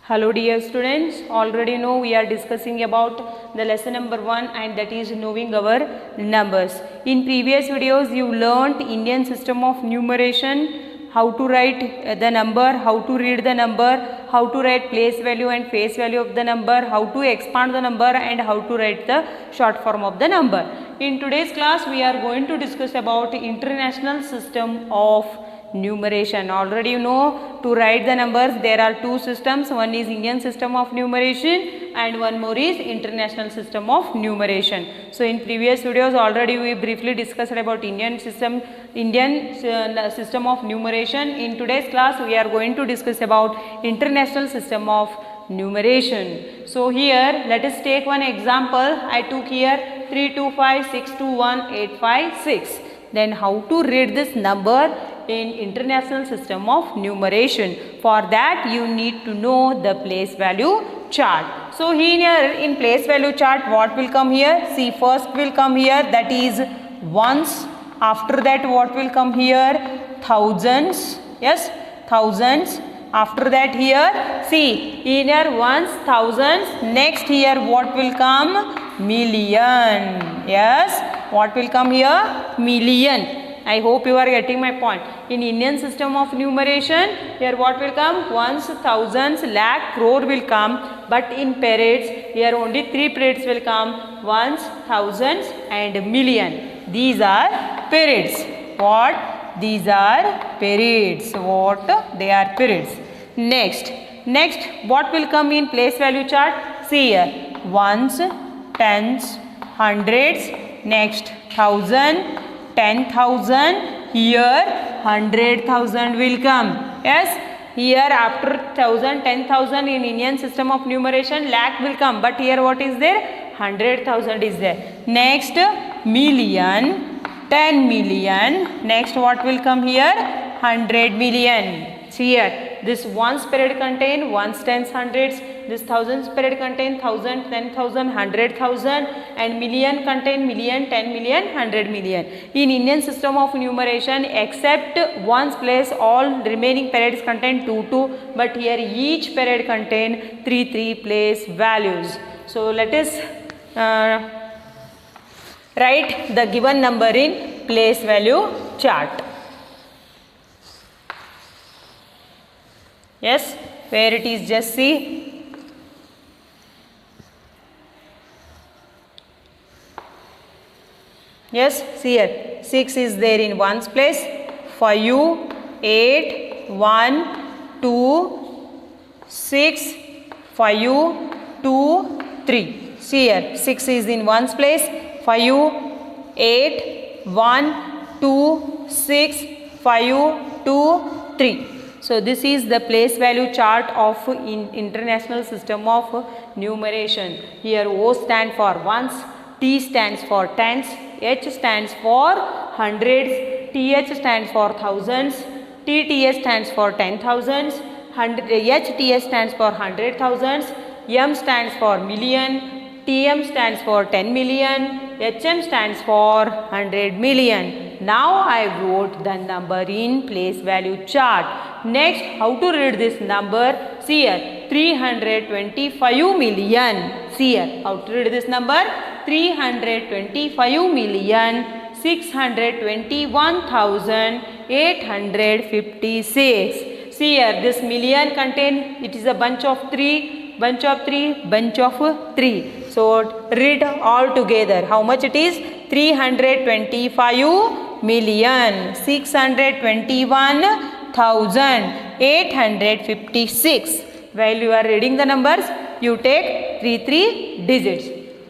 Hello dear students, already know we are discussing about the lesson number 1 and that is knowing our numbers. In previous videos you learnt Indian system of numeration, how to write the number, how to read the number, how to write place value and face value of the number, how to expand the number and how to write the short form of the number. In today's class we are going to discuss about international system of numeration. Already you know, to write the numbers there are two systems, one is Indian system of numeration and one more is international system of numeration. So in previous videos already we briefly discussed about Indian system of numeration. In today's class we are going to discuss about international system of numeration. So here let us take one example. I took here 325 621 856. Then how to read this number in international system of numeration? For that you need to know the place value chart. So here in place value chart what will come here? See, first will come here, that is ones. After that what will come here? Thousands. Yes, thousands. After that here, see, here ones, thousands. Next here what will come? Million. Yes, what will come here? Million. I hope you are getting my point. In Indian system of numeration, here what will come? Ones, thousands, lakh, crore will come. But in periods, here only three periods will come. Ones, thousands and million. These are periods. What? These are periods. What? They are periods. Next, what will come in place value chart? See here, ones, tens, hundreds, next thousand, 10,000, here 100,000 will come. Yes, here after 1,000, 10,000 in Indian system of numeration, lakh will come. But here what is there? 100,000 is there. Next, million, 10 million. Next what will come here? 100 million. See here, this ones period contain ones, tens, hundreds. This thousands period contain thousand, 10,000, 100,000 and million contain million, 10 million, 100 million. In Indian system of numeration, except ones place, all remaining periods contain 2, but here each period contain 3 place values. So let us write the given number in place value chart. Yes, where it is, just see. Yes, see here, 6 is there in ones place, 5, 8, 1, 2, 6, 5, 2, 3. See here, 6 is in ones place, 5, 8, 1, 2, 6, 5, 2, 3. So this is the place value chart of international system of numeration. Here O stands for ones, T stands for tens, H stands for hundreds, TH stands for thousands, TTS stands for 10,000s, HTS stands for 100,000s, M stands for million, TM stands for 10 million, HM stands for 100 million. Now I wrote the number in place value chart. Next, how to read this number? See here, 325 million. See here, how to read this number? 325 million 621,856. See here, this million contain, it is a bunch of 3, bunch of 3, bunch of 3. So read all together. How much it is? 325 million 621,856. While you are reading the numbers, you take 3 digits.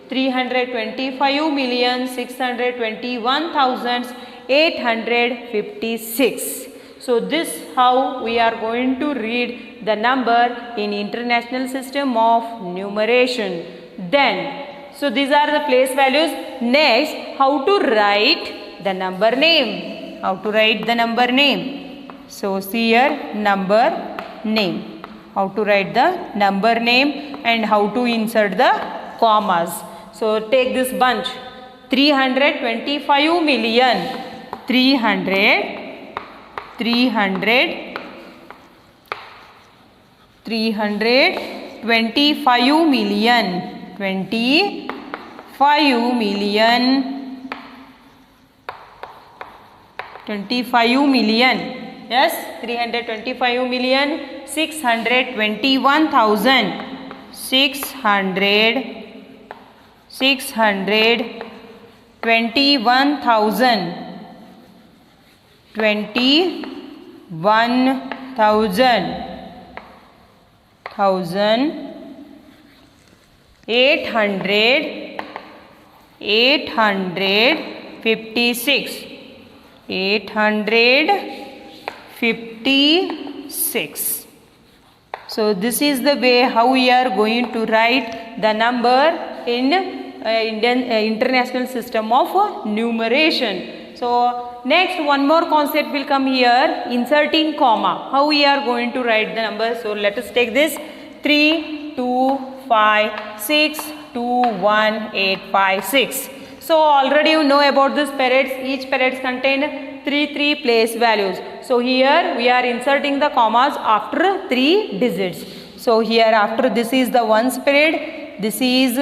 325 million 621,856. So this how we are going to read the number in international system of numeration. Then, so these are the place values. Next, how to write the number name. How to write the number name. So see here, number name. How to write the number name and how to insert the commas. So take this bunch. 325 million. 300 325 million, 25 million, 25 million, yes, 325 million, 621,000, 621,000, 21,000, 856, 856. So this is the way how we are going to write the number in international system of numeration. So next one more concept will come here, inserting comma. How we are going to write the number? So let us take this 3, 2, 5, 6, 2, 1, 8, 5, 6. So already you know about this parrots. Each parrots contain 3 place values. So here we are inserting the commas after 3 digits. So here after this is the ones parrot, this is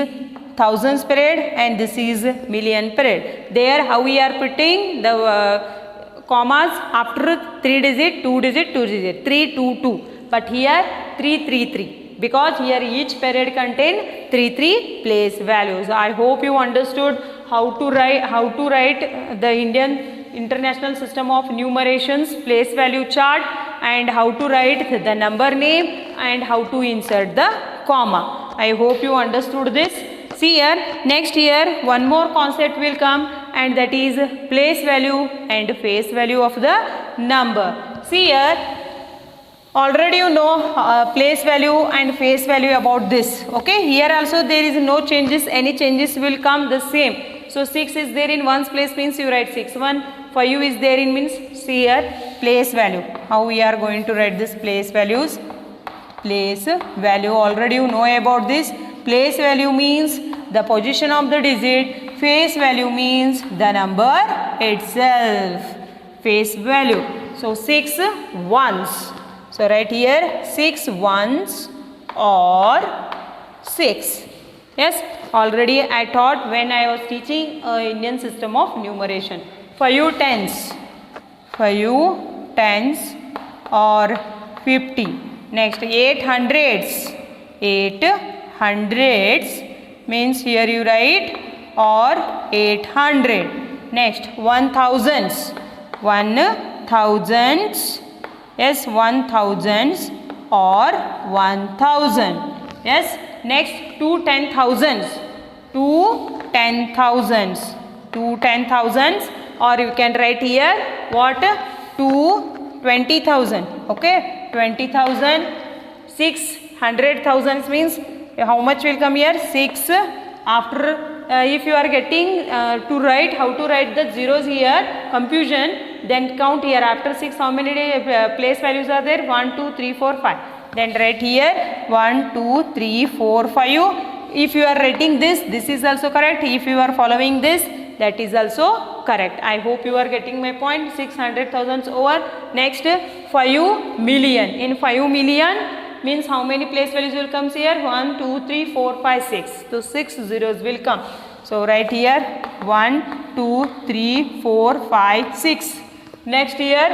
thousands parrot, and this is million parrot. There how we are putting the commas after 3 digit, 2 digit, 2 digit, 3, 2, 2. But here 3, 3, 3. Because here each parrot contain 3 place values. I hope you understood how to write the International System of Numerations place value chart, and how to write the number name, and how to insert the comma. I hope you understood this. See here, next here one more concept will come, and that is place value and face value of the number. See here, already you know place value and face value about this. Okay, here also there is no changes, any changes will come the same. So 6 is there in ones place means you write 6. 1, 5 is there in means, see here, place value. How we are going to write this place values? Place value, already you know about this. Place value means the position of the digit. Face value means the number itself. Face value. So 6 ones. So right here 6 ones or 6. Yes, already I taught when I was teaching Indian system of numeration. 5 tens. 5 tens or 50. Next 8 hundreds. 8 hundreds means here you write or 800. Next 1000s. 1000s. Yes, 1000s or 1000. Yes, next 2 10,000s. 2 10,000s. 2 10,000s, or you can write here what? 2 20,000. Okay, 20,000. 600,000 means how much will come here? 6. After if you are getting to write how to write the zeros here, confusion, then count here after 6 how many place values are there? 1 2 3 4 5. Then write here 1 2 3 4 5. If you are writing this is also correct. If you are following this, that is also correct. I hope you are getting my point. 600,000 over. Next 5 million. In 5 million means how many place values will come here? 1 2 3 4 5 6. So 6 zeros will come. So write here 1 2 3 4 5 6. Next here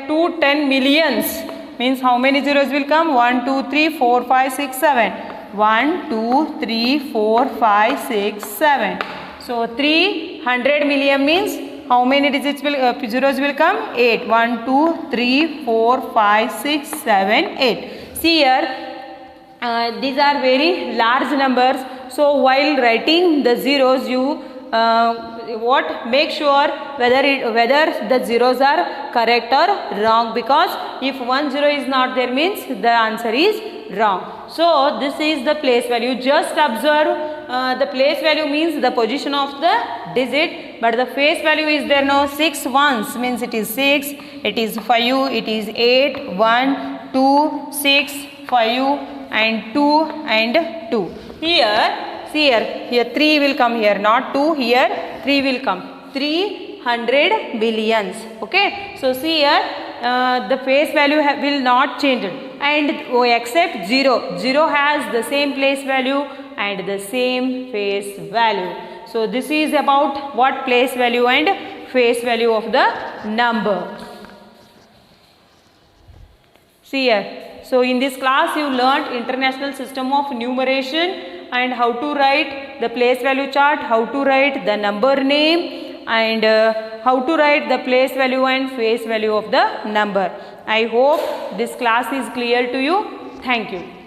2 10 millions means how many zeros will come? 1 2 3 4 5 6 7. 1 2 3 4 5 6 7. So 300 million means how many digits will zeros will come? 8. 1 2 3 4 5 6 7 8. See here, these are very large numbers. So while writing the zeros, you make sure whether the zeros are correct or wrong, because if 1 0 is not there means the answer is wrong. So this is the place value. Just observe the place value means the position of the digit, but the face value is there no. 6 ones means it is 6, it is 5, it is 8, 1, 2, 6, 5 and 2 and 2. Here, see here 3 will come here, not 2, here 3 will come. 300 billions. Okay. So see here the face value will not change. and except 0. 0 has the same place value and the same face value. So this is about what place value and face value of the number. See here. So in this class you learnt International System of Numeration and how to write the place value chart, how to write the number name, and how to write the place value and face value of the number. I hope this class is clear to you. Thank you.